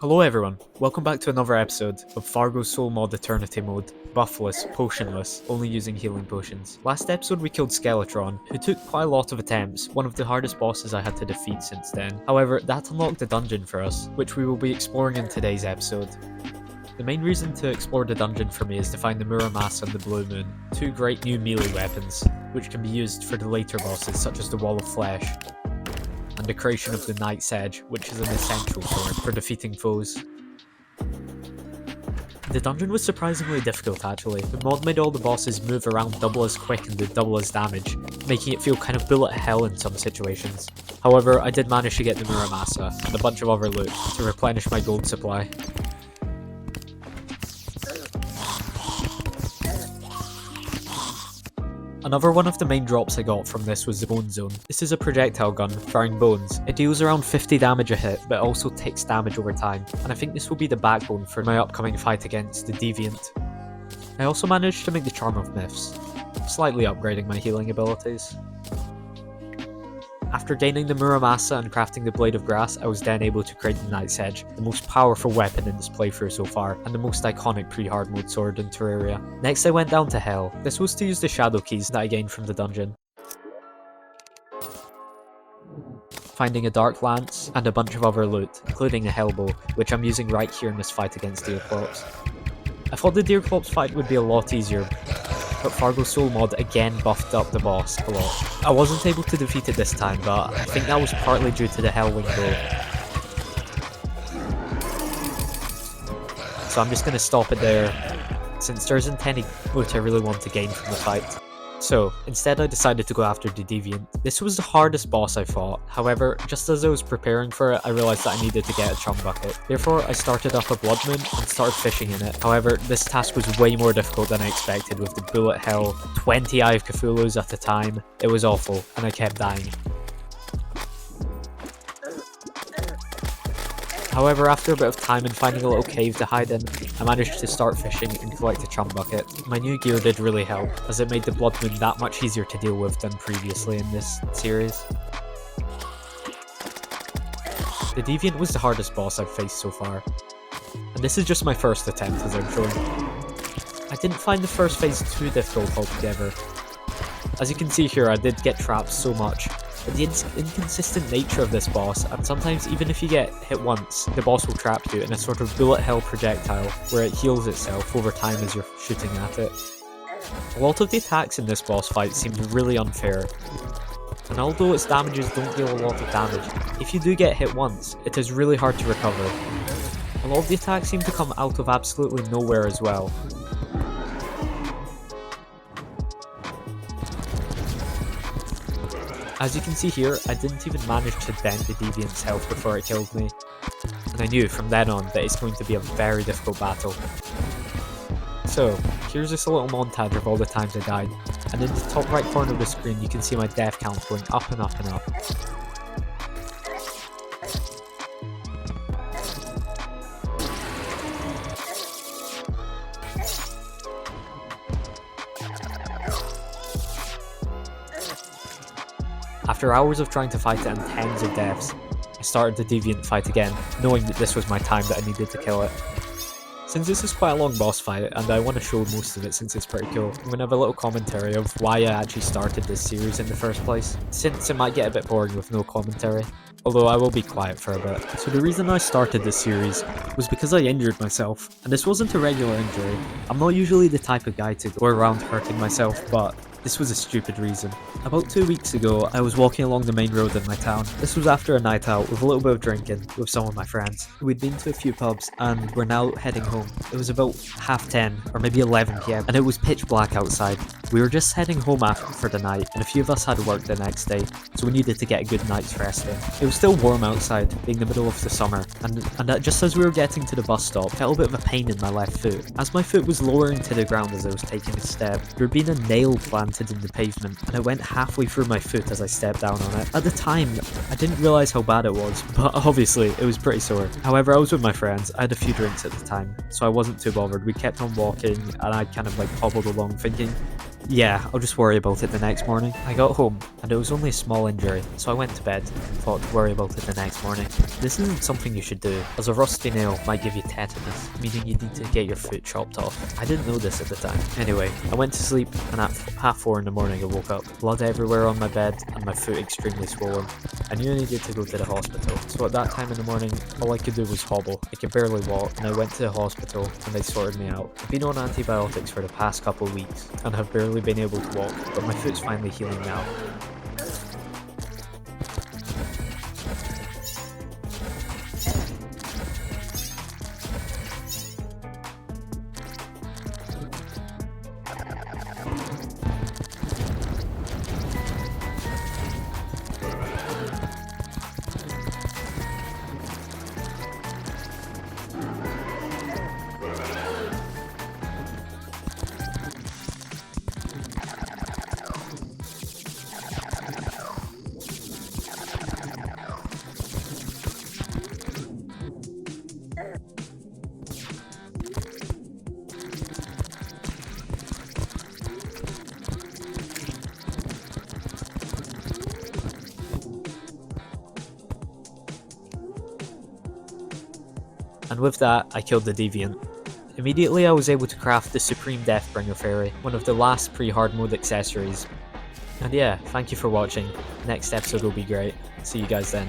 Hello everyone, welcome back to another episode of Fargo's Soul Mod Eternity Mode, buffless, potionless, only using healing potions. Last episode we killed Skeletron, who took quite a lot of attempts, one of the hardest bosses I had to defeat since then. However, that unlocked a dungeon for us, which we will be exploring in today's episode. The main reason to explore the dungeon for me is to find the Muramasa and the Blue Moon, two great new melee weapons, which can be used for the later bosses such as the Wall of Flesh, and the creation of the Knight's Edge, which is an essential sword for defeating foes. The dungeon was surprisingly difficult actually. The mod made all the bosses move around double as quick and do double as damage, making it feel kind of bullet hell in some situations. However, I did manage to get the Muramasa and a bunch of other loot to replenish my gold supply. Another one of the main drops I got from this was the Bone Zone. This is a projectile gun, firing bones. It deals around 50 damage a hit, but also takes damage over time, and I think this will be the backbone for my upcoming fight against the Deviantt. I also managed to make the Charm of Myths, slightly upgrading my healing abilities. After gaining the Muramasa and crafting the Blade of Grass, I was then able to create the Knight's Edge, the most powerful weapon in this playthrough so far, and the most iconic pre-hard mode sword in Terraria. Next I went down to Hell. This was to use the Shadow Keys that I gained from the dungeon, finding a Dark Lance and a bunch of other loot, including a Hellbow, which I'm using right here in this fight against Deerclops. I thought the Deerclops fight would be a lot easier, but Fargo's Soul mod again buffed up the boss a lot. I wasn't able to defeat it this time, but I think that was partly due to the Hellwing bow. So I'm just going to stop it there, since there isn't any loot I really want to gain from the fight. So, instead I decided to go after the Deviantt. This was the hardest boss I fought, however, just as I was preparing for it, I realised that I needed to get a chum bucket. Therefore, I started up a Blood Moon and started fishing in it. However, this task was way more difficult than I expected with the bullet hell, 20 Eye of Cthulhu's at a time. It was awful, and I kept dying. However, after a bit of time and finding a little cave to hide in, I managed to start fishing and collect a chum bucket. My new gear did really help, as it made the Blood Moon that much easier to deal with than previously in this series. The Deviantt was the hardest boss I've faced so far, and this is just my first attempt as I'm showing. I didn't find the first phase too difficult altogether. As you can see here, I did get trapped so much, but the inconsistent nature of this boss, and sometimes even if you get hit once, the boss will trap you in a sort of bullet hell projectile where it heals itself over time as you're shooting at it. A lot of the attacks in this boss fight seemed really unfair, and although its damages don't deal a lot of damage, if you do get hit once, it is really hard to recover. A lot of the attacks seem to come out of absolutely nowhere as well. As you can see here, I didn't even manage to dent the Deviant's health before it killed me, and I knew from then on that it's going to be a very difficult battle. So, here's just a little montage of all the times I died, and in the top right corner of the screen you can see my death count going up and up and up. After hours of trying to fight it and tens of deaths, I started the Deviantt fight again, knowing that this was my time that I needed to kill it. Since this is quite a long boss fight, and I want to show most of it since it's pretty cool, I'm going to have a little commentary of why I actually started this series in the first place, since it might get a bit boring with no commentary, although I will be quiet for a bit. So the reason I started this series was because I injured myself, and this wasn't a regular injury. I'm not usually the type of guy to go around hurting myself, but this was a stupid reason. About 2 weeks ago, I was walking along the main road in my town. This was after a night out with a little bit of drinking with some of my friends. We'd been to a few pubs and we're now heading home. It was about 10:30 or maybe 11 PM and it was pitch black outside. We were just heading home for the night and a few of us had work the next day, so we needed to get a good night's rest in. It was still warm outside, being the middle of the summer, and just as we were getting to the bus stop, I felt a bit of a pain in my left foot. As my foot was lowering to the ground as I was taking a step, there had been a nail planted in the pavement and it went halfway through my foot as I stepped down on it. At the time, I didn't realise how bad it was, but obviously it was pretty sore. However, I was with my friends, I had a few drinks at the time, so I wasn't too bothered. We kept on walking and I kind of like hobbled along thinking, Yeah, I'll just worry about it the next morning. I got home, and it was only a small injury, so I went to bed and thought to worry about it the next morning. This isn't something you should do, as a rusty nail might give you tetanus, meaning you need to get your foot chopped off. I didn't know this at the time. Anyway, I went to sleep, and at half 4 in the morning I woke up. Blood everywhere on my bed, and my foot extremely swollen. I knew I needed to go to the hospital, so at that time in the morning, all I could do was hobble. I could barely walk, and I went to the hospital, and they sorted me out. I've been on antibiotics for the past couple of weeks, and have barely been able to walk, but my foot's finally healing now. And with that, I killed the Deviantt. Immediately I was able to craft the Supreme Deathbringer Fairy, one of the last pre-hard mode accessories. And yeah, thank you for watching. Next episode will be great. See you guys then.